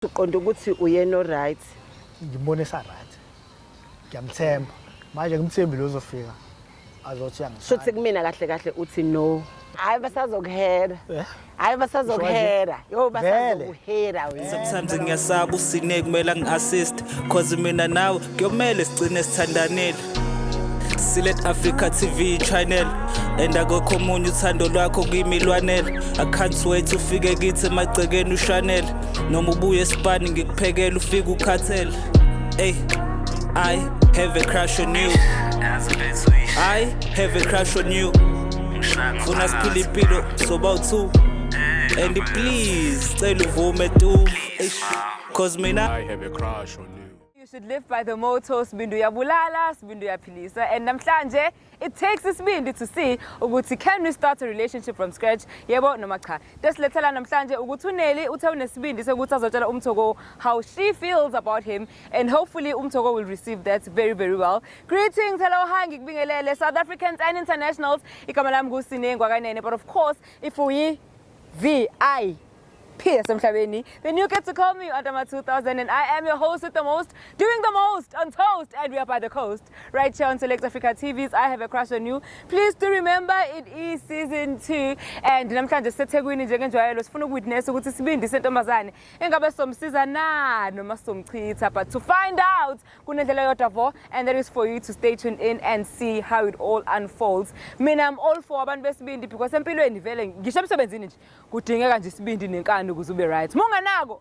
uqonda ukuthi uyena right. Ngibone sa right. Ngiyamthemba. Manje ngimthembi lo uzofika. Azothi yangishaya. Shothi kumina kahle uthi no. Hayi basazokuhera. Hayi basazokuhera. Yo basazokuhera wena. Sometimes ngiyasaba usine kumele ngi-assist cause mina nawe kuyomele sigcine sithandanile. Select Africa TV channel and akukho omunye uthando lwakho kuyimilwanele. I can't wait to ufike kithi emagcekeni uShanel noma ubuye esipani ngikuphekela ufike ukhathele. Hey, I have a crush on you. I have a crush on you. Funa siphile impilo soba u2 and please cela uvume tu cause mina I have a crush on you. You should live by the motto Sibindu uyabulala, Sibindu uyaphilisa. And namhlanje it takes isibindi to see ukuthi can we start a relationship from scratch? Yebo noma cha. Desilethela namhlanje ukuthi uNene uthe unesibindi sokuthi azotshela umthoko how she feels about him and hopefully umthoko will receive that very well. Greetings, hello, hi, ngikubingelele South Africans and internationals. Igama lami nguSine ngwakanene, but of course if we VI then you get to call me Andama 2000 and I am your host with the most, doing the most on Toast, and we are by the coast right here on Select Africa TV's I Have a Crush on You. Please do remember it is season 2 and namhlanje seThekwini njengenjwayelo sifuna ukuwitness ukuthi sibindi sentombazane engabe somsiza na noma somchitha, but to find out kunendlela yodwa vo, and that is for you to stay tuned in and see how it all unfolds. Mina I'm all for abantu besibindi because empilweni vele ngisho emsebenzini nje kudingeka nje isibindi nenkani ukuze ube right. Munganako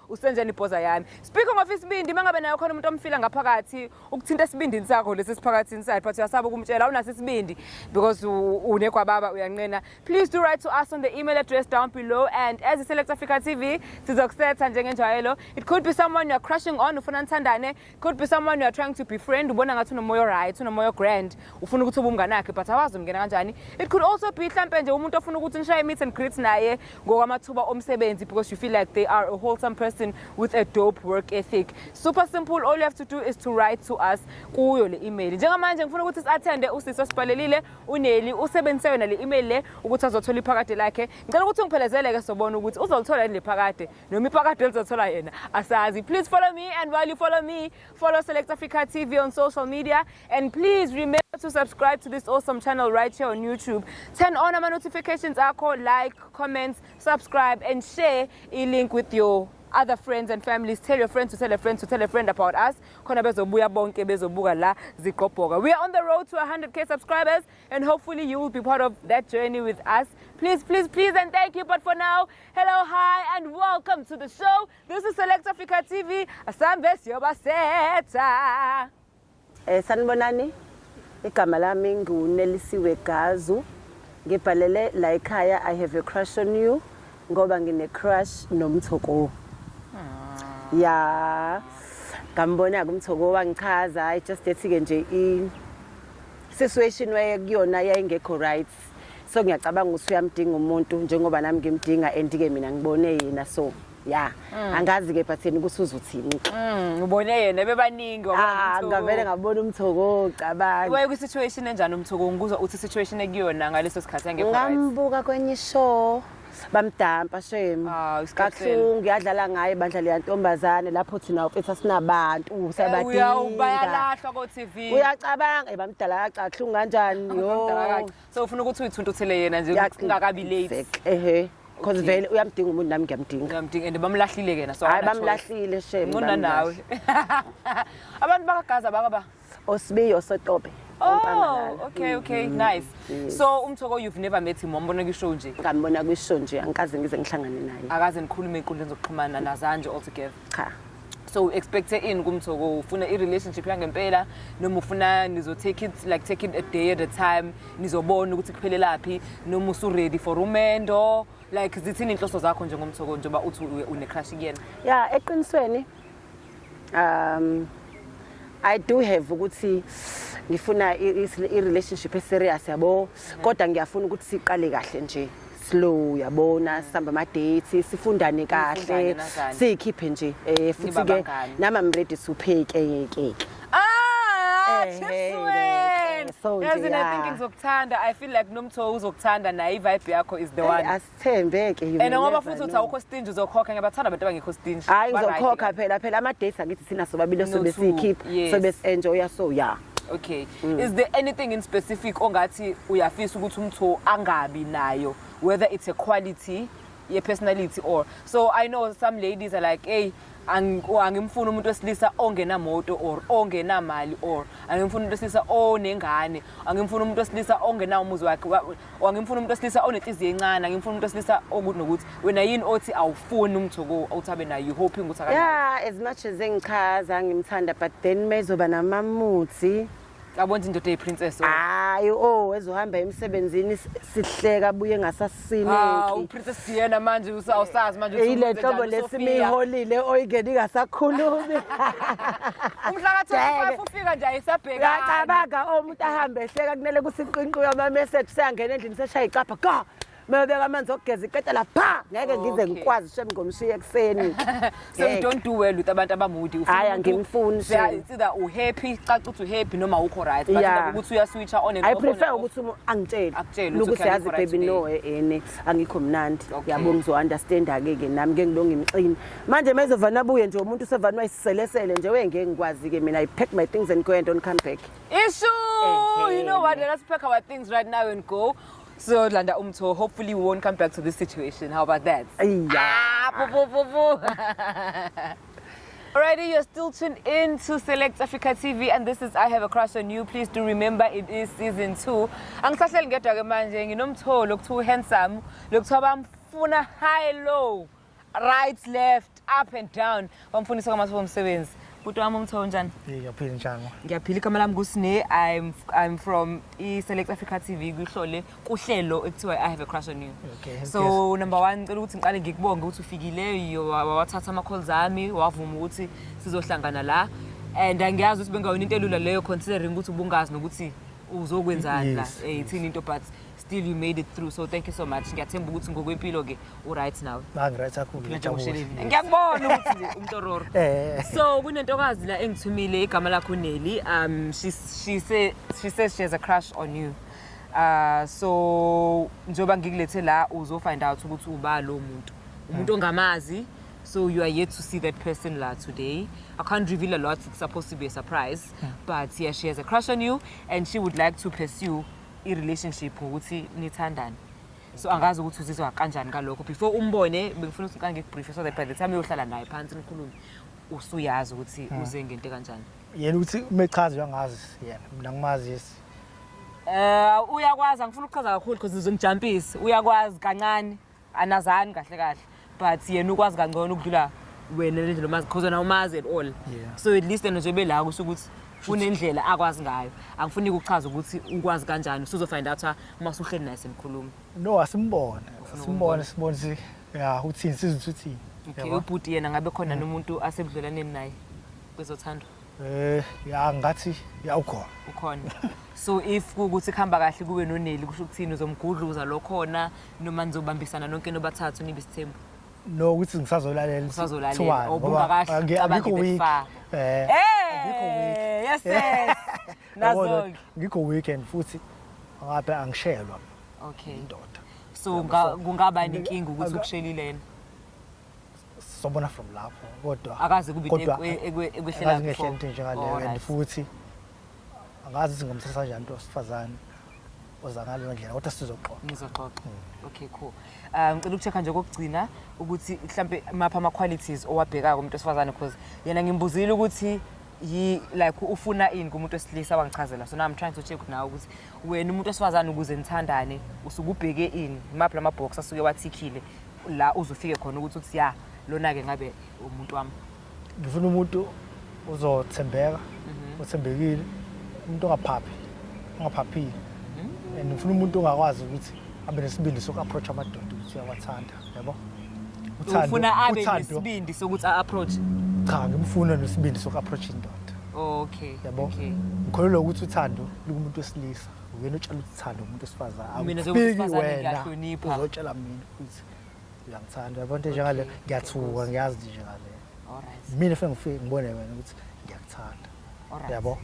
usenjani ibhoza yami. Speaking of isibindi, mangabe nayo khona umuntu omfila ngaphakathi ukuthinta isibindini sakho lesi siphakathi inside, but uyasaba ukumtshela awunaso isibindi because une gwababa uyanqena. Please do write to us on the email address down below, and as a Select Africa TV sizokusetha njengenjwayelo. It could be someone you're crushing on ufuna nithandane, could be someone you're trying to befriend ubona ngathi unomoya right, unomoya grand ufuna ukuthi ube umnganakhe but awazi umngena kanjani. It could also be mhlambe nje umuntu ofuna ukuthi nishaye meet and greet naye ngokwamathuba omsebenzi because you feel like they are a wholesome person with a dope work ethic. Super simple, all you have to do is to write to us kuyo le email. Njengamanje ngifuna ukuthi siattende usisi sipalelile uNene usebenzise yona le email le ukuthi azothola iphakade lakhe. Ngicela ukuthi ngiphelezele sobona ukuthi uzolithola yini le phakade noma iphakade elizothola yena asazi. Please follow me, and while you follow me, follow Select Africa TV on social media, and please remember to subscribe to this awesome channel right here on YouTube. Turn on our notifications, like, comment, subscribe, and share a link with your other friends and families. Tell your friends to tell a friend to tell a friend about us. We are on the road to 100k subscribers, and hopefully you will be part of that journey with us. Please, and thank you. But for now, hello, hi, and welcome to the show. This is Select Africa TV. Sanibonani. Igama lami nguNelisiwe Gazu. Ngibhalele la ekhaya I have a crush on you ngoba ngine crush nomthoko. Yeah, ngambona kumthoko wangichaza I just ethi nje I situation where kuyona yayingekho right. So ngiyacabanga ukuthi uyamdinga umuntu njengoba nami ngimdinga and ke mina ngibone yena, so yeah. Angazi ke patheni ukuthi uzothini. Ubone yena bebaningi wabantu. Ngavele ngabona umthoko cabanga. Waye ku situation enjani umthoko ngikuzwa uthi situation ekuyona ngaleso sikhathi angekho right. Ngambuka kwenye show bamdampa shame. Kakhulu ngiyadlala ngaye bandla leyantombazane lapho thina ufetha sinabantu sabadinga. Uyawubayalahlwa ko TV. Uyacabanga bamdala kacakhulu kanjani yo. So ufuna ukuthi uyithuntuthele yena nje ungakabi late. Because vele uyamdinga umuntu nami ngiyamdinga. And bamlahlile kena so hayi bamlahlile shame. Ngona nawe. Abantu bakagaza bakaba Osibiyo sotobe. Oh, okay, nice. Yes. So umthoko you've never met him, wambona kwishow nje? Ngambona kwishow nje, angikaze ngize ngihlangane naye. Akaze nikhulume enkundleni zokuxhumana nazanje altogether. Cha. So expect in kumthoko ufuna I relationship yangempela noma ufuna take it a day at a time, nizobona ukuthi kuphelelaphi noma usu ready for umendo, like zithini inhloso zakho njengomthoko njengoba uthi une crush kuyena? Yeah, eqinisweni I do have ukuthi ngifuna I relationship serious yabo, kodwa ngiyafuna ukuthi siqale kahle nje, slow yabona, sihamba ama dates, sifundane kahle, sikhiphe nje futhi ke nama I'm ready to pay ke. Chips so nje. Yazi na thinking zokuthanda, I feel like nomtho uzokuthanda na i-vibe yakho is the one. Asithembeke you. And ngoba futhi uthi awukho stingy uzokhokha ngiyabathanda abantu abangekho stingy. Hayi ngizokhokha phela ama dates akithi sina sobabili sobe sikhip sobe enjoy so yeah. Okay. Is there anything in specific ongathi uyafisa ukuthi umtho angabi nayo, whether it's a quality, your personality or so I know some ladies are like, hey, angimfuna umuntu wesilisa ongena moto or ongena mali or angimfuna umuntu wesilisa onengane, angimfuna umuntu wesilisa ongena umuzi wakhe, angimfuna umuntu wesilisa onenhliziyo encane, angimfuna umuntu wesilisa okuthi nokuthi wena yini othi awufuni umthoko awuthabe nayo, you hoping ukuthi akanye. Yeah, as much as engichaza ngimthanda but then mezoba namamuthi. Yabona indoda eyiprincess. Hayi ezohamba emsebenzini sihleka buye ngasasineki. Uprincess Diana manje usawusazi manje ukuthi ile hlobo lesimiholile oyingeni ngasakhulumi. Umhla ka-25 ufika nje ayisabheka. Yacabanga umuntu ahambe ehleka kunele kusiqinquyo ama message seyangena endlini seshaya icapha ga. Mebeka amanzi okugeza iketela pha ngeke ngize ngikwazi shem ngomshiye ekseni. So you don't do well with abantu abamudi ufuna. Hayi angimfuni. It's either uhappy, caca ukuthi uhappy noma ukho right, but ukuthi uyaswitcha on and off. I prefer ukuthi angitshele ukuthi yazi baby no ene angikho mnandi. Yabo ngizo understand ke nami ke ngilonga imxini. Manje mezovana buye nje umuntu usevana wayiselesele nje wengeke ngikwazi ke mina I pack my things and go and don't come back. Issue. You know what? Let's pack our things right now and go. So Landa Umto, hopefully we won't come back to this situation. How about that? Yeah. Alrighty, you're still tuned in to Select Africa TV and this is I Have a Crush on You. Please do remember it is season 2. Angisahleli ngedwa ke manje nginomtho lokuthu handsome, lokuthu bamfuna high low, right left, up and down. Bamfunisa kwamathuba omsebenzi. But wami umtho njani? Ngiyaphila njani? Ngiyaphila igama lami nguSine. I'm from Select Africa TV kuhlole kuhlelo ekuthiwa I Have a Crush on You. Okay. So number 1 ngicela ukuthi ngiqale ngikubonge ukuthi ufikile wathatha ama calls ami wavuma ukuthi sizohlangana la and angiyazi ukuthi bengawona into elula leyo considering ukuthi ubungazi nokuthi uzokwenzani la ithini into but still you made it through, so thank you so much. Ngiyathemba ukuthi ngokwempilo ke right now. Right kakhulu. Ngiyakubona ukuthi umtororo. So kunentokazi la engithumile igama lakho Neli. She says she has a crush on you. So njoba ngikulethe la uzo find out ukuthi uba lo muntu. Umuntu ongamazi. So you are yet to see that person la today. I can't reveal a lot, it's supposed to be a surprise. But yeah, she has a crush on you and she would like to pursue a relationship ukuthi nithandane. So angazi ukuthi uzizwa kanjani ngalokho. Before umbone bengifuna ukuthi ngikubrief so that by the time uyohlala naye phansi nikhulume usuyazi ukuthi uze ngento kanjani. Yena uthi umechaza uyangazi yena mina ngimazisi. Uyakwazi angifuna ukuchaza kakhulu because uzongijumpisa. Uyakwazi kancane anazani kahle kahle. But yena ukwazi kangcono ukudlula wena nendlela omazi because wena umazi at all. So at least njengobe la kusho ukuthi kunendlela akwazi ngayo. Angifuni ukuchaza ukuthi ukwazi kanjani usuzofind out mase uhleli naye semkhuluma. No asimbone. Sibone yeah uthini sizwe uthini. Okay ubhuti yena ngabe khona nomuntu asebudlelaneni naye kwezothando. Ya ngathi ya ukhona. So if kuthi khamba kahle kube noNeli kusho ukuthini uzomgudluza lo khona noma nizobambisana nonke nobathathu nibe isithembu. No ukuthi ngisazolalela Usazolalela obuka kahle abikho week. Abikho week. Yes. Nazo ngikho weekend futhi ngabe angishelwa. Okay. Indoda. So kungaba inkingi ukuthi ukushelile yena. Sobona from lapho kodwa akaze kube ekwehlela ngehlela into njengaleyo and futhi angazi singomthatha kanjani into sifazane ozangalo ndlela kodwa nizoxoxa. Okay cool. Ngicela ukuchecka nje kokugcina ukuthi mhlambe mapha ama qualities owabheka kumuntu wesifazane because yena ngimbuzile ukuthi like ufuna ini kumuntu wesilisa wangichazela. So now I'm trying to check now ukuthi wena umuntu wesifazane ukuze nithandane usukubheke ini mapha lama box asuke wathikhile la uzofike khona ukuthi uthi ya lona ke ngabe umuntu wami. Ngifuna umuntu uzothembeka, uthembekile, umuntu ongaphaphile. And ngifuna umuntu ongakwazi ukuthi abe nesibindi soku-approach amadoda ukuthi uyawathanda, yabo? Ufuna abe nesibindi sokuthi a-approach? Cha, ngimfuna nesibindi soku-approach indoda. Okay. Yabo? Ngikholelwa ukuthi uthando lukumuntu wesilisa. Uyena otshela uthando umuntu wesifazane. Mina njengomuntu ngiyahlonipha. Uzotshela mina ukuthi uyangithanda. Yabo into njengale ngiyathuka ngiyazi nje ngale. Alright. Mina ngifike ngibone wena ukuthi ngiyakuthanda. yabo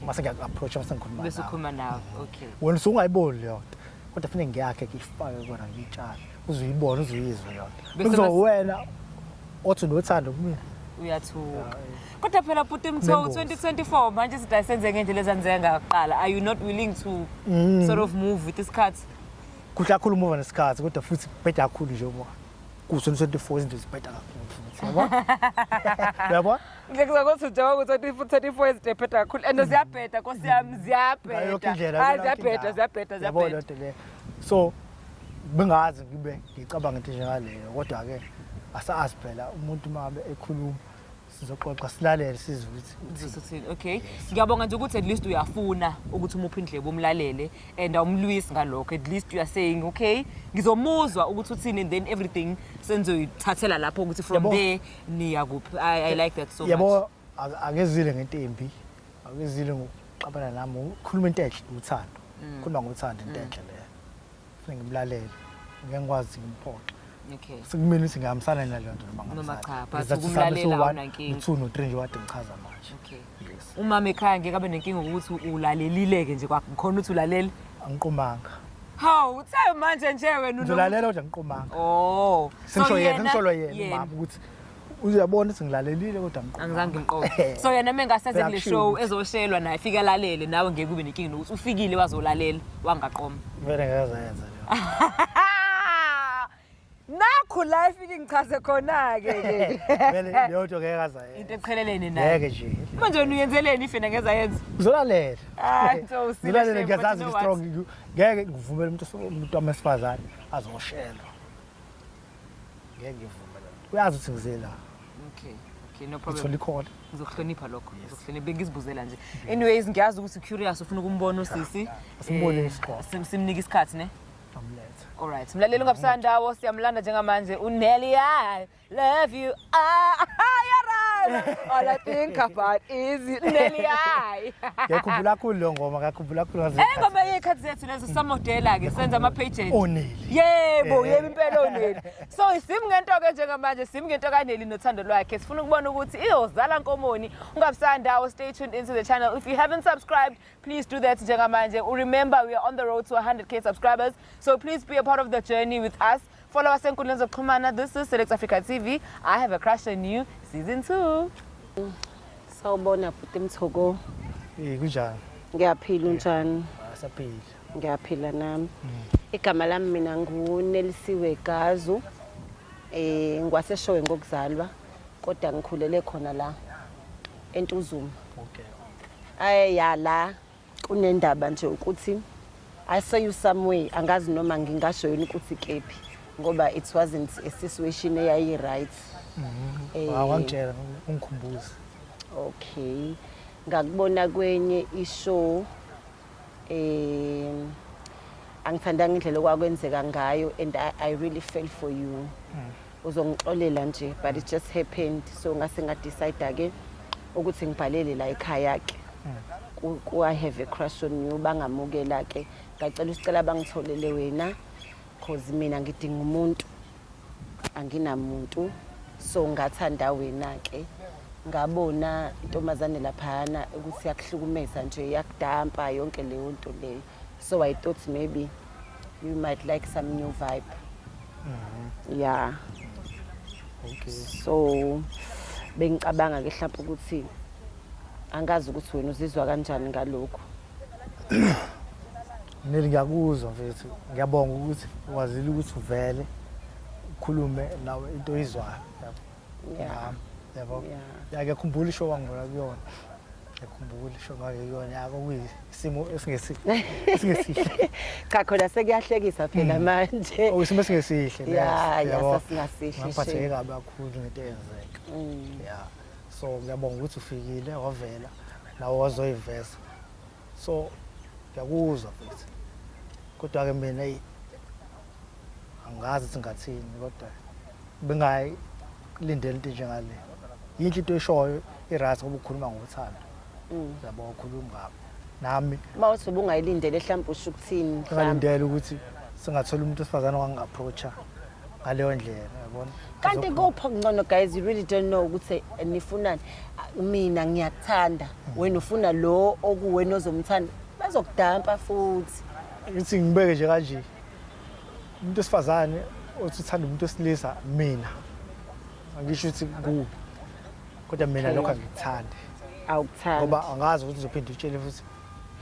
mase ngiya-approach mase ngikhuluma bese ukhuluma nawe okay wena usungayiboni leyo nto kodwa kufanele ngiyakhe ngifake kona ngitshale uzuyibona uzuyizwe leyo nto kuzowena othi nothando kumina uyathuka kodwa phela bhuti Mtho 2024 manje sidayisenze ngendlela ezanzeka ngaqala are you not willing to sort of move with isikhathi kuhle kakhulu umuva nesikhathi kodwa futhi bheda kakhulu nje ngoba ku-2024 izinto zibheda kakhulu futhi yabo ngikuza ukuthi ujoba ku-2034 izinto ebheda kakhulu and ziyabheda nkosi yami ziyabheda yabo lento le so bengazi ngibe ngicabanga into njengaleyo kodwa-ke asazi phela umuntu uma ngabe ekhuluma sizoxoxa silalele sizwe ukuthi okay ngiyabonga nje ukuthi at least uyafuna ukuthi umuphi indlebe umlalele and awumlwisi ngalokho at least you are saying okay ngizomuzwa ukuthi uthini and then everything senzoyithathela lapho ukuthi from there niya kuphi I like that so much yabo akezile ngento embi akezile ngokuxabana nami ukhuluma into enhle uthando ukhuluma ngothando into enhle leyo kufanele ngimlalele ngeke ngikwazi ngimphothe okay sekumele ukuthi ngihambisana naleyo nto noma cha but ukumlalela awunankinga 2 no 3 nje wade ngichaza manje okay umama ekhaya ngeke abe nenkinga ukuthi ulalelileke nje kwakhona ukuthi ulalele angiqomanga hawu uthe manje nje wena uzolalela kodwa ngiqomanga oh sengisho yena mama ukuthi uyabona ukuthi ngilalelile kodwa ngiqomanga angizange ngiqoqe so yena mengaseze kule show ezoshelwa naye fika lalele nawe ngeke ube nenkinga nokuthi ufikile wazolalela wangaqoma vele ngayenza leyo nakho la ifike ngichaze khona ke vele leyo nto ngeke azayenza into echelelene naye ngeke nje manje uyenzeleni ifena ngeza yenza uzolalela hayi so uzilalela ngiyazazi strong ngeke ngivumele umuntu wamesifazane azoshelwa ngeke ngivumele uyazi ukuthi ngizela okay no problem uthola ikhona ngizokuhlonipha lokho ngizokuhlonipha bengizibuzela nje anyways ngiyazi ukuthi curious ufuna ukumbona usisi simbone isikhathi simnika isikhathi ne amlethe alright mlaleli ungabusandawo siyamlanda njengamanje uNelly I love you all I think about is Nelly I ngiyakhumbula kakhulu lo ngoma ngakhumbula kakhulu ngaze ngoba yekhathi zethu lezo samodela ke senza ama pages oNelly yebo impela oNelly so simngento ke njengamanje simngento kaNelly nothando lwakhe sifuna ukubona ukuthi iyozala nkomoni ungabusandawo stay tuned into the channel if you haven't subscribed please do that njengamanje remember we are on the road to 100k subscribers so please be a part of the journey with us follow us enkundleni zokuxhumana this is Select Africa TV I have a crush on you season 2 sawubona bhuti Mthoko kunjani ngiyaphila unjani asaphila ngiyaphila nami igama lami mina nguNelisiwe Gazu ngwaseshowe ngokuzalwa kodwa ngikhulele khona la eNtuzuma okay la kunendaba nje ukuthi I saw you somewhere angazi noma ngingasho yini ukuthi kephi ngoba it wasn't a situation eyayi right wangitshela ungikhumbuza okay ngakubona kwenye ishow angithandanga indlela okwakwenzeka ngayo and I really fell for you uzongixolela nje but it just happened so ngase ngadecide ke ukuthi ngibhalele la ekhaya ke I have a crush on you bangamukela ke ngacela usicela bangitholele wena cause mina ngidinga umuntu anginamuntu so ngathanda wena ke ngabona intombazane laphana ukuthi yakuhlukumeza nje yakudampa yonke leyo nto leyo so I thought maybe you might like some new vibe yeah okay so bengicabanga ke mhlawumbe ukuthi angazi ukuthi wena uzizwa kanjani ngalokho Neli ngiyakuzwa mfethu ngiyabonga ukuthi wazile ukuthi uvele ukhulume nawe into izwayo yabo yakukhumbula isho wangona kuyona yakukhumbula isho ngake kuyona yako kuyisimo esingesihle cha khona sekuyahlekisa phela manje isimo esingesihle yabo sasingasihle ngaphatheke kabi kakhulu ngento eyenzeka yeah so ngiyabonga ukuthi ufikile wavela nawe wazoyiveza so ngiyakuzwa futhi kodwa ke mina angazi ukuthi ngathini kodwa bengayilindele into njengale yinhle into eshoyo irathi ngoba ukhuluma ngothando yabo ukhuluma ngabo nami mawuthi ubungayilindele mhlawumbe usho ukuthini ngalindele ukuthi singathola umuntu osifazana wangiapproacha ngaleyo ndlela yabona. Kanti kupha ngcono guys, you really don't know ukuthi nifunani. Mina ngiyakuthanda, wena ufuna lo okuwena ozomthanda. Bazokudampa futhi. Ngithi ngibeke nje kanje. Umuntu osifazane othi uthanda umuntu osilisa mina. Angisho ukuthi kubi. Kodwa mina lokho angikuthandi. Awukuthanda. Ngoba angazi ukuthi uzophinda utshele futhi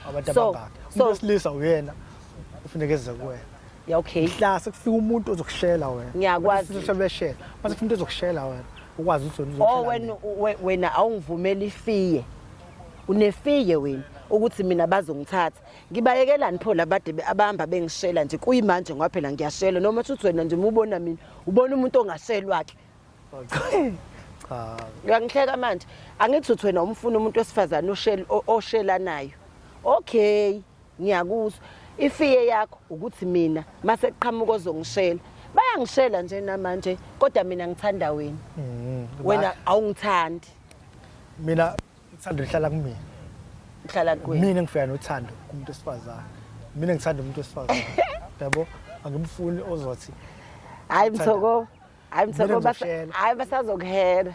abantu abangaka. Umuntu osilisa uyena ufuneka eze kuwena. Yeah, okay. Ihlase kufika umuntu ozokushela wena. Ngiyakwazi. Usebeshela. Mase kufika umuntu ozokushela wena. Ukwazi ukuthi uzokushela. Wena awungivumeli ifiye. Unefiye wena ukuthi mina bazongithatha. Ngibayekelani pho labade abahamba bengishela nje kuyimanje ngoba phela ngiyashela noma uthi wena nje ubona mina ubona umuntu ongashelwa ke. Cha. Uyangihleka manje. Angithi uthi wena umfuna umuntu wesifazane oshelanayo. Okay, ngiyakuzwa. Ifiye yakho ukuthi mina mase qhamuka ozongishela. Bayangishela nje namanje kodwa mina ngithanda wena. Wena awungithandi. Mina ngithanda uhlala kumina. Uhlala kuwena. Mina ngifika nothando kumuntu osifazane. Mina ngithanda umuntu osifazane. Yabo angimfuni ozothi Hayi Mthoko. Hayi Mthoko hayi basazokuhera.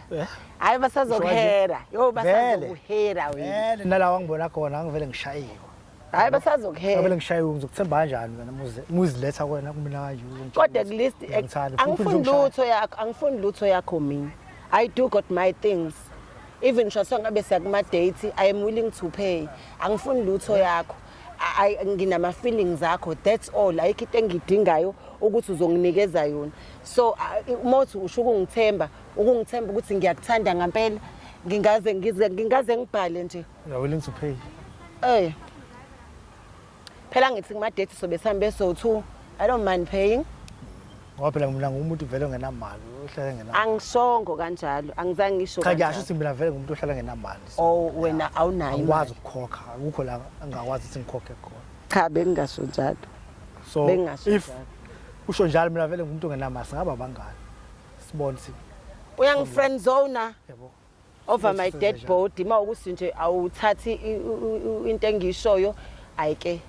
Hayi basazokuhera. Yo basazokuhera wena. Vele nalawa ngibona khona angivele ngishayiwe. Hayi basazokuhera. Ngivele ngishayiwe ngizokuthemba kanjani wena muziletha kwena kumina kanje. Kodwa kulist angifuni lutho yakho mina. I do got my things. Even shaswa ngabe siyakuma date, I am willing to pay. Angifuni lutho yakho. Nginama feelings zakho, that's all. Ayikho into engidingayo ukuthi uzonginikeza yona. So mothi usho ukungithemba ukuthi ngiyakuthanda ngempela. Ngingaze ngibhale nje. You are willing to pay. Phela ngithi kuma date sobe sihambe so2. I don't mind paying. Ngoba phela mina ngumuntu vele ongenamali, ohlala ngenamali. Angishongo kanjalo, angizange ngisho kanjalo. Cha ngisho mina vele ngumuntu ohlala ngenamali. Oh wena awunayo. Ngikwazi ukukhokha, akukho la angakwazi ukuthi ngikhokhe khona. Cha bengasho njalo. So if usho njalo mina vele ngumuntu ongenamali, singaba bangani. Sibone si. Uyangifriend zone. Yebo. Over my dead body, mawukuthi nje awuthathi into engishoyo, ayike.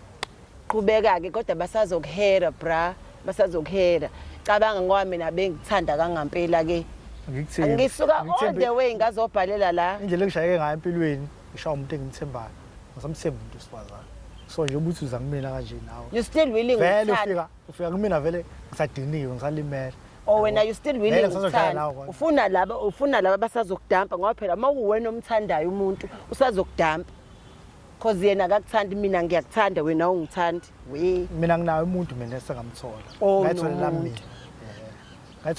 Qhubeka ke kodwa basazokuhera bra, basazokuhera. Cabanga ngoba mina bengithanda kangempela ke. Ngisuka all the way ngazobhalela la. Indlela engishayeke ngayo empilweni, ngishaya umuntu engimthembayo. Ngisamthemba umuntu osifazana. So nje ubuthi uza kumina kanje nawe. You still willing to ufika kumina vele ngisadiniwe ngisalimela. Oh wena you still willing ukuthanda. Ufuna laba basazokudampa ngoba phela mawuwena omthandayo umuntu usazokudampa. Cause yena akakuthandi mina ngiyakuthanda wena ungithandi. Mina nginayo umuntu mina esengamthola. Ngayitholela mina.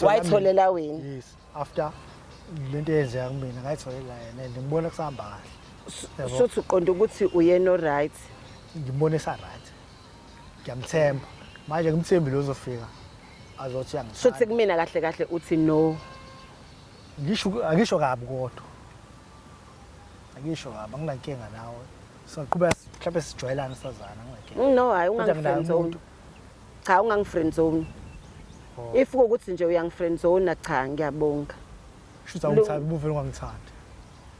Wayitholela wena. Yes, after lento eyenzeka kumina ngayitholela yena and ngibona kusahamba kahle. Shothi uqonda ukuthi uyena o right. Ngibona esa right. Ngiyamthemba. Manje ngimthembi lo uzofika. Azothi yangisho. Shothi kumina kahle uthi no. Ngisho kabi kodwa. Angisho kabi anginankinga nawe. So kuba mhlawumbe sijwayelana sazana ngeke. No, hayi ungangifriend zone. Cha ungangifriend zone. If ukuthi nje uyangifriend zone cha ngiyabonga. Shutha ungithanda uvele ungangithanda.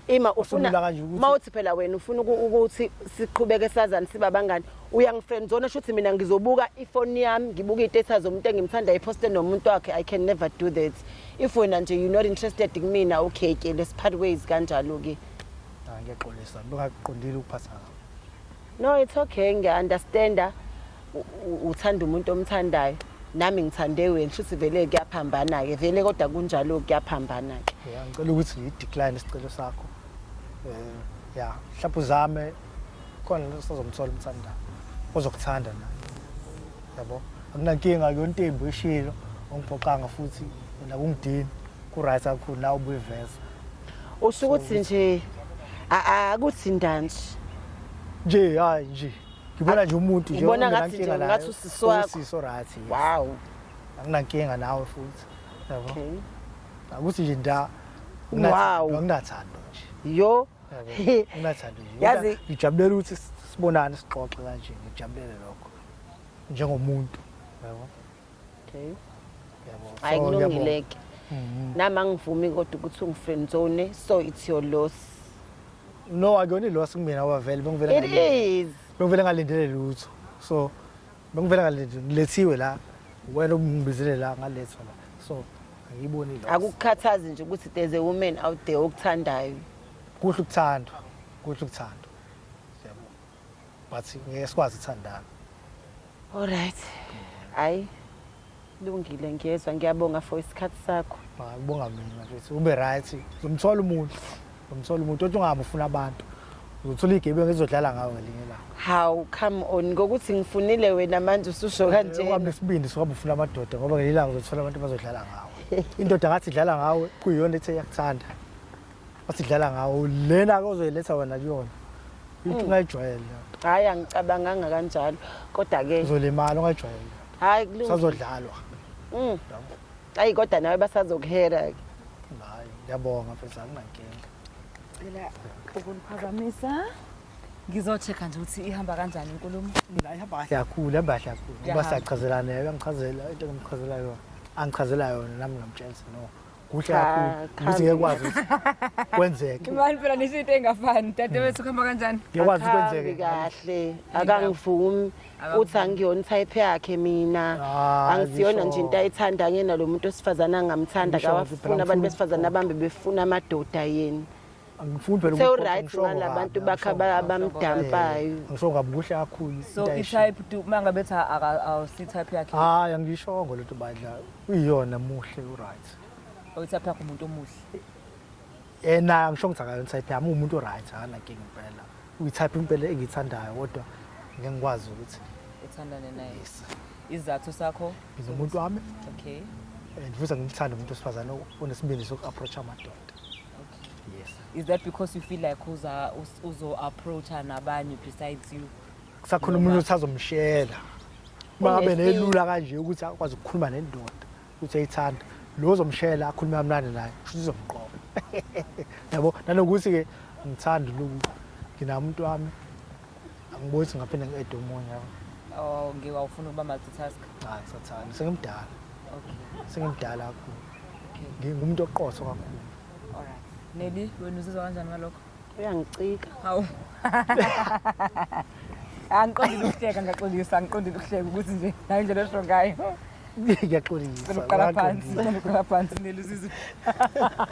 Ima ufuna mawuthi phela wena ufuna ukuthi siqhubeke sazana siba bangani uyangifriend zone shuthi mina ngizobuka ifoni yami ngibuka idatha zomuntu engimthanda iposte nomuntu wakhe. I can never do that. If wena nje you not interested kumina okay ke let's part ways kanjalo ke. Ngiyaqolisa ngingaqondile ukuphatha. No, it's okay. Ngiya-understanda uthanda umuntu omthandayo. Nami ngithande wena futhi vele kuyaphambana ke. Vele kodwa kunjalo kuyaphambana ke. Yeah, ngicela ukuthi ngidecline isicelo sakho. Yeah, mhlawumbe uzame khona sizomthola umthandayo. Ozokuthanda naye. Yabo? Akunankinga ke Ntembu eshilo ongiphoqanga futhi wena kungidini. Ku right kakhulu nawe ubuyiveza. Usho ukuthi nje akuthi ndanje. Nje hayi nje. Ngibona nje umuntu nje ongenankinga la. Ngathi usisi wakho. Usisi right. Wow. Anginankinga nawe futhi. Yabo? Okay. Akuthi nje nda wow. Nginathando nje. Yo. Nginathando nje. Yazi ngijabulela ukuthi sibonane sixoxe kanje ngijabulele lokho. Njengomuntu. Yabo? Okay. Yabo. Ayilungileke. Nami angivumi kodwa ukuthi ungifriend zone so it's your loss. No, akuyona loss kumina wavele bengivela It is. Bengivela ngalindele lutho. So bengivela ngalindele lethiwe la wena ungibizele la ngalethwa la. so angiyiboni lo akukhathazi nje ukuthi there's a woman out there okuthandayo kuhle ukuthandwa yabo but ngeke sikwazi ukuthandana alright hayi lungile ngiyezwa ngiyabonga for isikhathi sakho ngibonga mina mfethu ube right uzomthola umuntu othi ungabe ufuna abantu uzothola igebengu ezodlala ngawe ngelinye la how come on ngokuthi ngifunile wena manje ususho kanje ngoba nesibindi sokuba ufuna amadoda ngoba ngelilanga uzothola abantu bazodlala ngawe indoda ngathi idlala ngawe kuyiyona ethe yakuthanda bathi idlala ngawe lena ke uzoyiletha wena kuyona into ungayijwayele hayi angicabanganga kanjalo kodwa ke uzolimala ungayijwayele hayi kulungile sazodlalwa hayi kodwa nawe basazokuhera ke hayi ngiyabonga mfethu anginankinga Ela ukuniphazamisa ngizochecka nje ukuthi ihamba kanjani inkulumo la ihamba kahle kakhulu ngoba siyachazelana uyangichazela into engimchazela yona angichazela yona nami ngamtshela no kuhle kakhulu ukuthi ngekwazi kwenzeke imali phela nisho into engafani dadewethu kuhamba kanjani ngekwazi kwenzeke kahle akangivumi uthi angiyona type yakhe mina angisiyona nje into ayithanda ngena lo muntu osifazana angamthanda kawafuna abantu besifazana abambe befuna amadoda yeni angifuni phela so right ngalabantu bakha abamdampayo ngisho ngabuhle kakhulu so i-type to mangabe bethi awusi type yakhe hayi angisho ngolutho badla uyiyona muhle u-right utype yakhe umuntu omuhle naye ngisho ngithi akayona type yami umuntu o-right akanankinga impela uyi-type impela engiyithandayo kodwa ngeke ngikwazi ukuthi uthandane naye izathu sakho umuntu wami okay ndifisa ngimthanda umuntu osifazana onesibindi soku-approach amadoda yes is that because you feel like uzo approach nabanye besides you kusakhona umuntu uthazomshela mangabe nelula kanje ukuthi akwazi ukukhuluma nendoda ukuthi ayithanda lo ozomshela akhulume kamnandi naye futhi uzomqoba yabo nanokuthi ke ngithanda lokhu nginamuntu wami angiboni ngaphinde ngi-add omunye oh ngiwafuna ukuba multitask hayi ngisathanda sengimdala okay sengimdala kakhulu ngingumuntu oqotho kakhulu alright Nene wena uzizwa kanjani ngalokho uyangicika hawu angiqondile ukuhleka ngaxolisa angiqondile ukuhleka ukuthi nje nayo indlela esho ngayo ngiyaxolisa uqala phansi Nene uzizwa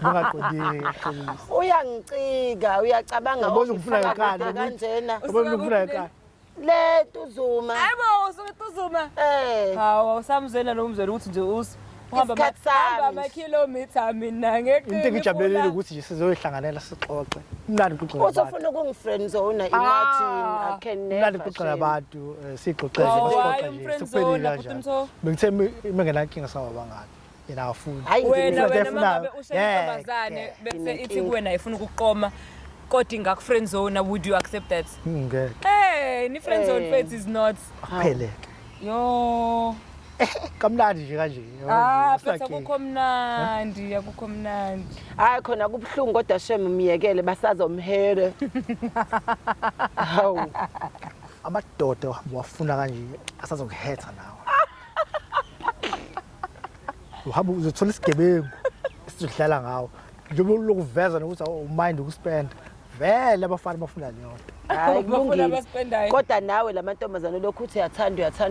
ngaqondile ngiyaxolisa uyangicika uyacabanga ngifuna ekhaya kanjena ngifuna ekhaya le tuzuma hayibo usuke tuzuma hawu awusamzwela nomzwela ukuthi nje uhamba ama-kilometer mina ngeqiniso into engijabulelile ukuthi nje sizoyihlanganela sixoxe mnandi ukuxoxa nabantu usufuna ukungifriend zone imagine I can never mnandi ukuxoxa nabantu sixoxele basixoxe nje siphelile kanjani bengithe mengenankinga sawa bangani yena afuna wena mangabe ushaya intombazane bese ithi kuwena ifuna ukuqoma kodwa ingakufriend zone would you accept that ngeke ni friend zone faith is not apheleke yo kamnandi nje kanje phela akukho mnandi hayi khona kubhlungu kodwa shame umyekele basazomhere hawu amadoda wafuna kanje asazokuhetha nawe uhamba uzothola isigebengu esizodlala ngawo njengoba lokuveza nokuthi umind ukuspend vele abafana bafuna leyo nto hayi kulungile kodwa nawe lamantombazane lokhu uthi uyathanda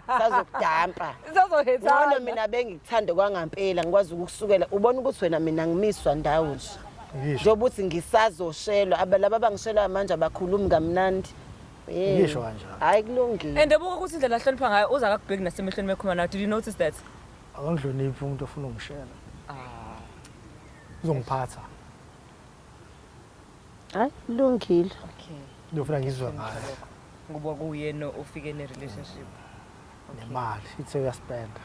basazokudampa sazohethana mina bengikuthande kwangampela ngikwazi ukusukela ubona ukuthi wena mina ngimiswa ndawo nje njengoba uthi ngisazoshelwa abalaba abangishela manje abakhulumi kamnandi ngisho kanjalo hayi kulungile and ebuka ukuthi indlela ahlonipha ngayo uza kakubheki nasemehlweni mekhuluma nawe did you notice that akangidloniphi umuntu ofuna ungishela uzongiphatha hayi kulungile okay ngifuna ngizwe ngayo ngoba kuyena ofike ne-relationship nemali ithe uyaspenda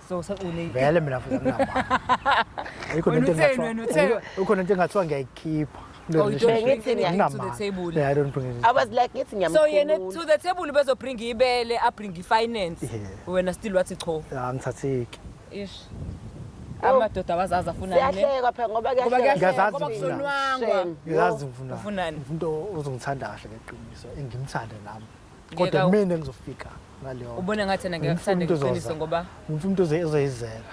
so vele mina futhi anginamali ukhona into engathiwa ngiyayikhipha I don't bring it. I was like ngithi ngiyamkhulula so yena to the table bezobring ibele abring ifinance wena still wathi cho angithatheki ish amadoda abazazi afuna nini siyahleka phela ngoba ngiyazi ufunani umuntu ozongithanda kahle ngeqiniso engimthanda nami kodwa mina engizofika ngaleyo ubone ngathi ngeke kuthande ngeqiniso ngoba umuntu ozoyizela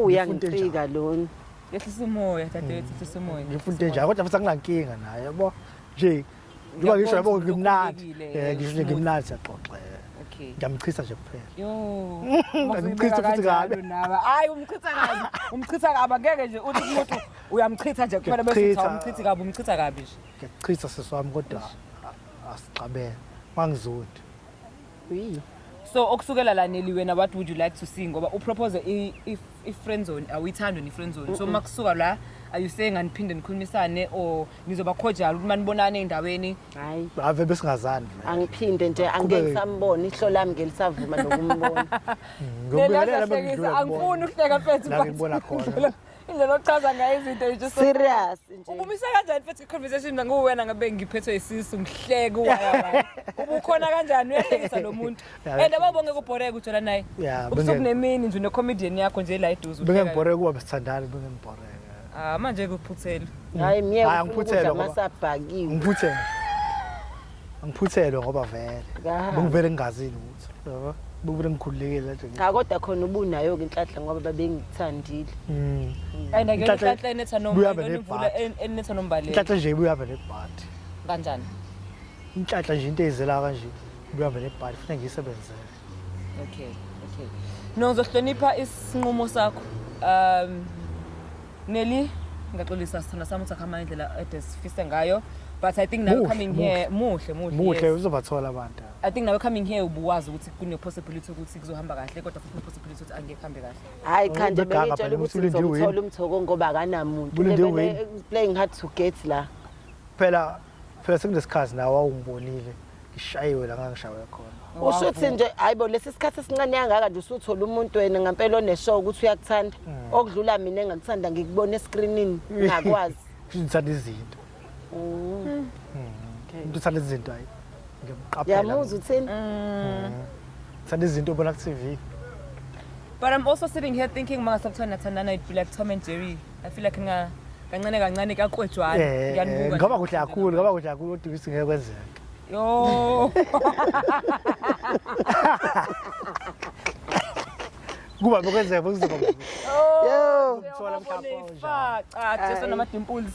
uyangicika lona yehlisa umoya dadewethu yehlisa umoya ngifuna nje kodwa futhi anginankinga naye yabo nje ngiba ngisho yabo ngimnandi ngisho ngimnandi siyaxoxela Okay. Ngiyamchitha nje kuphela. Yo. Ngimchitha futhi kabi. Hayi umchitha kabi. Umchitha kabi angeke nje uthi umuntu uyamchitha nje kuphela bese uthi umchitha kabi, umchitha kabi nje. Ngiyachitha seswami kodwa asicabele. Mangizodi. Uyi. So okusukela la Neli wena what would you like to see ngoba upropose if friend zone awuyithanda ni friend zone so makusuka la are you saying aniphinde nikhulumisane or nizoba cordial ukuthi manibonane endaweni Hayi. Ave besingazani. Angiphinde nje angeke ngisambona ihlo lami ngelisavuma nokumbona. Ngiyobhekelela bengidlula. Angifuni ukuhleka mfethu. La ngibona khona. Indlela ochaza ngayo izinto just Serious nje. ubumisa kanjani mfethu conversation nguwena ngabe ngiphethwe isisu ngihleke uwaya. Ubukhona kanjani uyahlekisa lo muntu? And ababonge kubhoreka ujola naye. Yeah, Ubusuku nemini nje une comedian yakho nje la eduze. Bengibhoreka kuba besithandana bengibhoreka. Ah manje kuphuthela. Hayi miye ngiphuthele ngoba masabhakiwe. Ngiphuthele ngoba vele. Bengivele ngingazini ukuthi. Yabo. Bengivele ngikhululekile nje. Cha kodwa khona ubunayo ke inhlanhla ngoba babengithandile. And ake inhlanhla enetha nomvula enetha nombaleki. Inhlanhla nje ibuya vele nebhadi. Kanjani? Inhlanhla nje into ezela kanje ibuya vele nebhadi kufanele ngiyisebenzele. Okay. No uzohlonipha isinqumo sakho. Nelly ngaxolisa sithanda sami ukuthi akhama indlela edesifise ngayo but I think now coming here muhle uzobathola abantu. I think now coming here ubuwazi ukuthi kune possibility ukuthi kuzohamba kahle kodwa futhi possibility ukuthi angeke hambe kahle. Hayi cha nje bengitshela ukuthi ngizothola umthoko ngoba akanamuntu. Playing hard to get la. Phela sekunesikhathi nawe awungibonile ngishayiwe la ngangishawe khona. Ushuthi nje hayibo lesi sikhathi esincane kangaka nje usuthola umuntu wena ngempela oneshow ukuthi uyakuthanda okudlula mina engakuthanda ngikubona escreenini ngakwazi. Ngithanda izinto. Ngithanda izinto hayi. Ngiyamqaphela. Yamuza uthini? Ngithanda izinto ubona ku TV. But I'm also sitting here thinking mangasabthana thandana it be like Tom and Jerry. I feel like kancane kakwetjwana ngiyanibuka. Ngoba kuhle kakhulu kodwa isingeke kwenzeka. Yo. Kuba bokwenzeka bokuzoba. Yo. Ngithola mhlawumbe Cha, just nama dimples.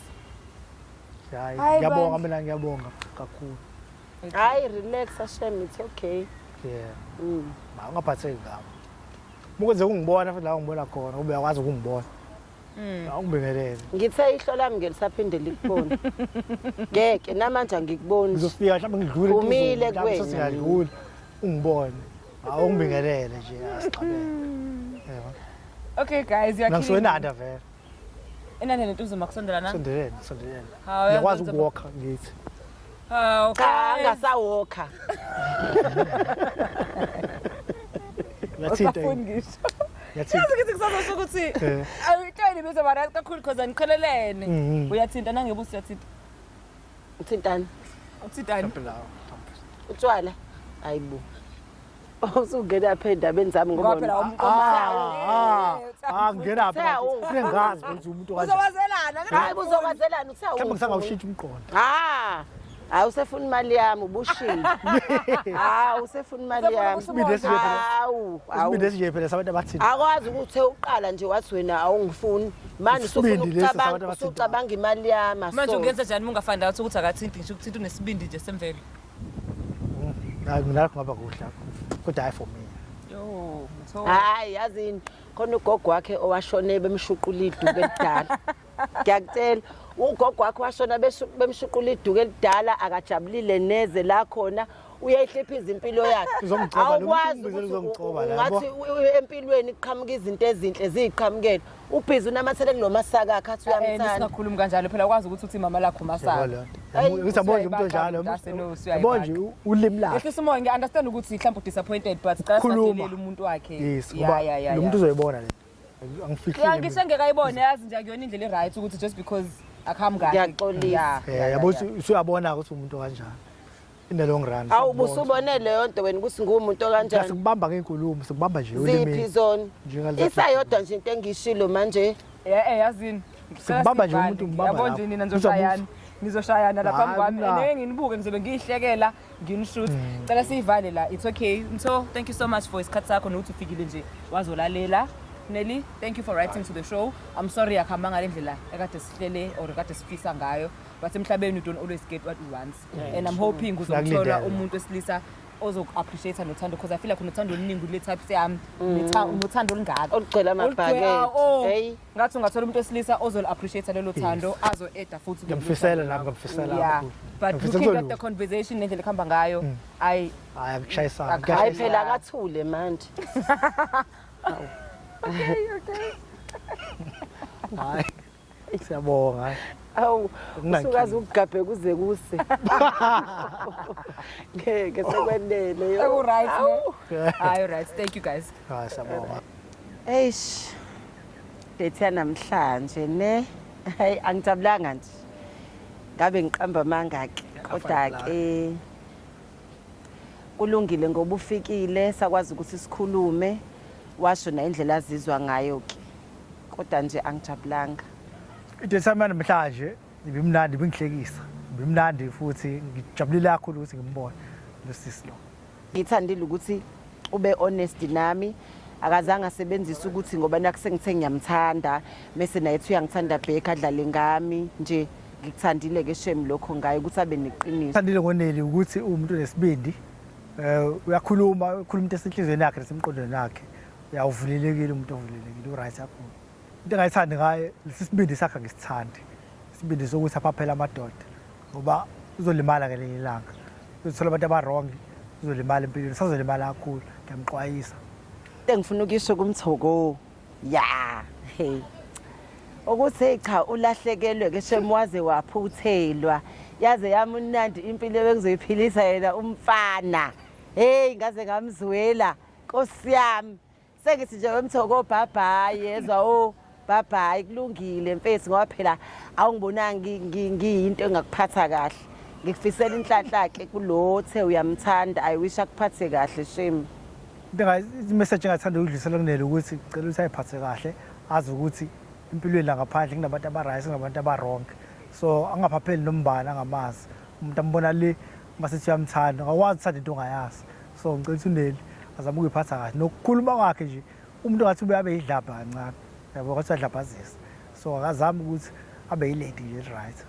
Hayi, ngiyabonga mina ngiyabonga kakhulu. Hayi relax Hashem it's okay. Yeah. Ungaphatheki ngabo. Mukwenze ungibona futhi la ngibona khona ube yakwazi ukungibona. Awungibingelele. Ngithe ihlo lami ngelisaphinde likubona. Ngeke namanje ngikuboni. Ngizofika mhlawumbe ngidlule kuzo. Umile kuwena. Singadluli. Ungibone. Awungibingelele nje asixabele. Yebo. Okay guys, you are killing. Ngisowenanda vele. Enande nentuzo makusondela na? Sondelene. Ngiyakwazi ukuwalka ngithi. Cha ngasawalka. Yathinte. Yathi kusasa ukuthi ayitshayile bese barazi kakhulu because anikholelene. Uyathinta nangebuso uyathinta. Uthintani? Uthintani? Utshwala? Hayibo. Usungena phe endabeni zami ngoba phela ngena pha sengazi ukuthi umuntu kahle uzowazelana hayi uzokwazelana uthe mhlawumbe ngisangawushintsha umqondo hayi usefuna imali yami ubushini usefuna imali yami usibinde nje phela sabantu abathini akwazi ukuthi uqala nje wathi wena awungifuni manje usucabanga imali yami manje ungenza njani ungafanda ukuthi akathinti ngisho ukuthi unesibindi nje semvelo hayi mina ngaba kuhle kodwa for me yo hayi yazini khona ugogo wakhe owashone bemshuqula iduke elidala ngiyakutshela ugogo wakhe washona bemshuqula iduke elidala akajabulile neze la khona uyayihlephiza impilo yakhe awukwazi ngathi empilweni kuqhamuka izinto ezinhle ziqhamukela ubhizi unamathele kulomasaka akhe athi uyamthanda sikhuluma kanjalo phela ukwazi ukuthi uthi mama lakho masaka ngizabonje umuntu njalo bonje ulimi lakhe ehlisa umoya ngiunderstand ukuthi mhlawumbe disappointed but cela sibadelela umuntu wakhe lo muntu uzoyibona le angifihlile ngisho ngekayibona yazi nje akuyona indlela right ukuthi just because akhamba kahle ngiyaxolisa yabo usuyabona ukuthi umuntu kanjani in the long run awubusubone leyo nto wena ukuthi ngumuntu kanjani sikubamba ngeenkulumo sikubamba nje ulimi ziphi zone isayodwa nje into engishilo manje yazini sikubamba nje umuntu umbamba yabo nje nina nizoshayana lapha kwami ngeke nginibuke ngizobe ngiyihlekela nginishoot cela siyivale la it's okay so thank you so much for isikhathi sakho nokuthi ufikile nje wazolalela Nelly, thank you for writing to the show. I'm sorry akhamba ngalendlela ekade sihlele or ekade sifisa ngayo but emhlabeni you don't always get what you want and I'm hoping uzothola umuntu esilisa ozoku-appreciate nothando because I feel like unothando oluningi le type yami unothando olungaka olugcwele amabhakede hey ngathi ungathola umuntu wesilisa ozolu-appreciate lelo thando azo-eda futhi ngiyamfisela nami ngiyamfisela but looking at the conversation nendlela ekuhamba ngayo hayi akushayisana hayi phela akathule manje okay hayi siyabonga awu usukazi ukugabhe kuze kuse ngeke sekwenele yo right hayi right thank you guys hayi siyabonga eish date namhlanje ne hayi angijabulanga nje ngabe ngiqamba mangaki kodwa ke kulungile ngoba ufikile sakwazi ukuthi sikhulume washo na indlela azizwa ngayo ke kodwa nje angijabulanga idate yami namhlanje ibimnandi bingihlekisa ibimnandi futhi ngijabulile kakhulu ukuthi ngimbone losisi lo ngithandile ukuthi ube honest nami akazange asebenzise ukuthi ngoba nakusengithe ngiyamthanda mase naye uyangithanda back adlale ngami nje ngikuthandile ke shame lokho ngaye ukuthi abe neqiniso ngithandile ngoneli ukuthi umuntu nesibindi uyakhuluma ukhuluma into esenhlizweni yakhe nesemqondweni wakhe uyavulelekile umuntu ovulelekile uright kakhulu into engayithandi ngaye lesibindi sakhe ngisithandi isibindi sokuthi aphaphela amadoda ngoba uzolimala ngelinye ilanga uzothola abantu abarong uzolimala empilweni sazolimala kakhulu ngiyamxwayisa engifuna ukisho kumthoko ya hey ukuthi cha ulahlekelwe ke shemwaze waphuthelwa yaze yamunandi impilo ebekuzoyiphilisa yena umfana hey ngaze ngamzwela Nkosi yami sengithi nje wemthoko bhabhayi yezwa bhabhayi kulungile mfethu ngoba phela awungibonanga ngiyinto engakuphatha kahle ngikufisela inhlanhla ke kulothe uyamthanda I wish akuphathe kahle shame imessage engathanda ukudlulisela kunele ukuthi ngicela ukuthi ayiphathe kahle azi ukuthi impilweni la ngaphandle kunabantu abarayisi kunabantu abarong so angaphapheli nombani angamazi umuntu ambona le masithi uyamthanda ngakwazi ukuthanda into ongayazi so ngicela ukuthi uneli azama ukuyiphatha kahle nokukhuluma kwakhe nje umuntu ngathi ube abe yidlabha kancane yabo kwathi adlabhazisa so akazama ukuthi abe yilady nje right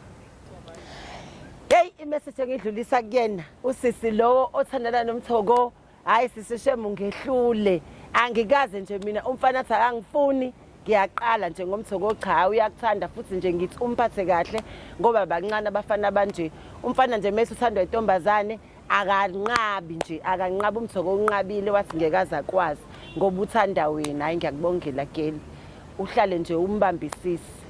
hey imessage engidlulisa kuyena usisi lo othandana nomthoko hayi sisishemu ngehlule angikaze nje mina umfana athi akangifuni ngiyaqala nje ngomthoko cha uyakuthanda futhi nje ngithi umphathe kahle ngoba bancane abafana banje umfana nje mase uthandwa intombazane akanqabi nje akanqaba umthoko onqabile wathi ngekaza kwazi ngoba uthanda wena hayi ngiyakubongela geli uhlale nje umbambisisi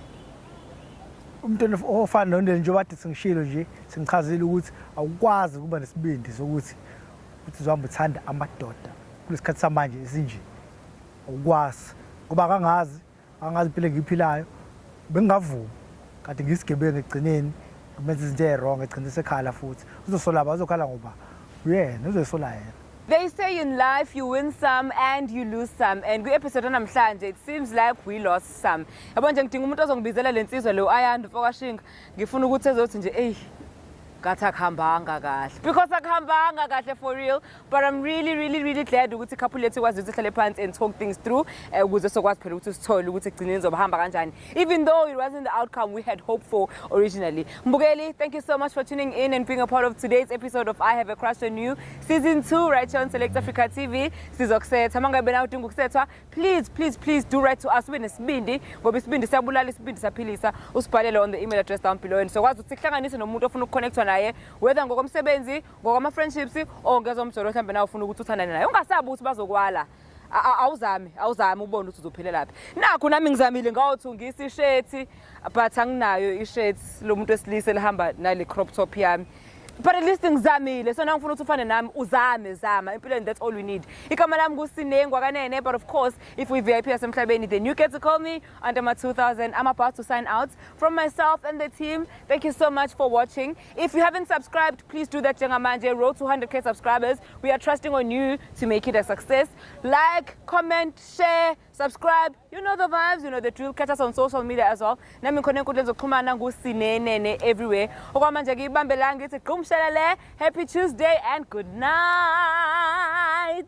umuntu ofana nonele nje bathi singishilo nje singichazile ukuthi awukwazi ukuba nesibindi sokuthi uzihamba uthanda amadoda kulesikhathi samanje esinje awukwazi ngoba akangazi impilo engiphilayo bengingavuma kade ngisigebenge egcineni kumenza izinto ezirong egcina sekhala futhi uzosolaba uzokhala ngoba uyena uzosola yena. They say in life you win some and you lose some, and kwi-episode namhlanje it seems like we lost some. Yabo nje ngidinga umuntu ozongibizela lensizwe lo ayanda Mfokashinga ngifuna ukuthi ezothi nje gathi akuhambanga kahle because akuhambanga kahle for real, but I'm really glad ukuthi couple lethu kwazi ukuthi sihlale phansi and talk things through ukuze sokwazi phela ukuthi sithole ukuthi egcineni zohamba kanjani, even though it wasn't the outcome we had hoped for originally. Mbukeli, thank you so much for tuning in and being a part of today's episode of I Have a Crush on You season 2 right here on Select Africa TV. Sizokusetha mangabe na udinga ukusethwa, please do write to us ube nesibindi ngoba isibindi siyabulala, isibindi siyaphilisa. Usibhalele on the email address down below and sokwazi ukuthi sihlanganise nomuntu ofuna ukuconnectwa naye whether ngokomsebenzi ngokama friendships or ngezomjolo mhlambe na ufuna ukuthi uthandane naye ungasabi ukuthi bazokwala. Awuzami ubone ukuthi uzophelela laphi. Nakho nami ngizamile ngawuthungisa ishirt but anginayo ishirt lo muntu esilise lihamba nale crop top yami. But at least ngizamile, so now ngifuna ukuthi ufane nami zama empilweni, that's all we need. Igama lami kuSine ngwakanene, but of course if we VIP asemhlabeni then you get to call me under my 2000. I'm about to sign out from myself and the team. Thank you so much for watching. If you haven't subscribed, please do that njengamanje. Road to 100k subscribers. We are trusting on you to make it a success. Like, comment, share, subscribe. You know the vibes, you know the drill. Catch us on social media as well. Nami ngikhona enkundleni zokuxhumana nguSine Nene everywhere. Okwamanje ngibambela ngithi happy Tuesday and good night.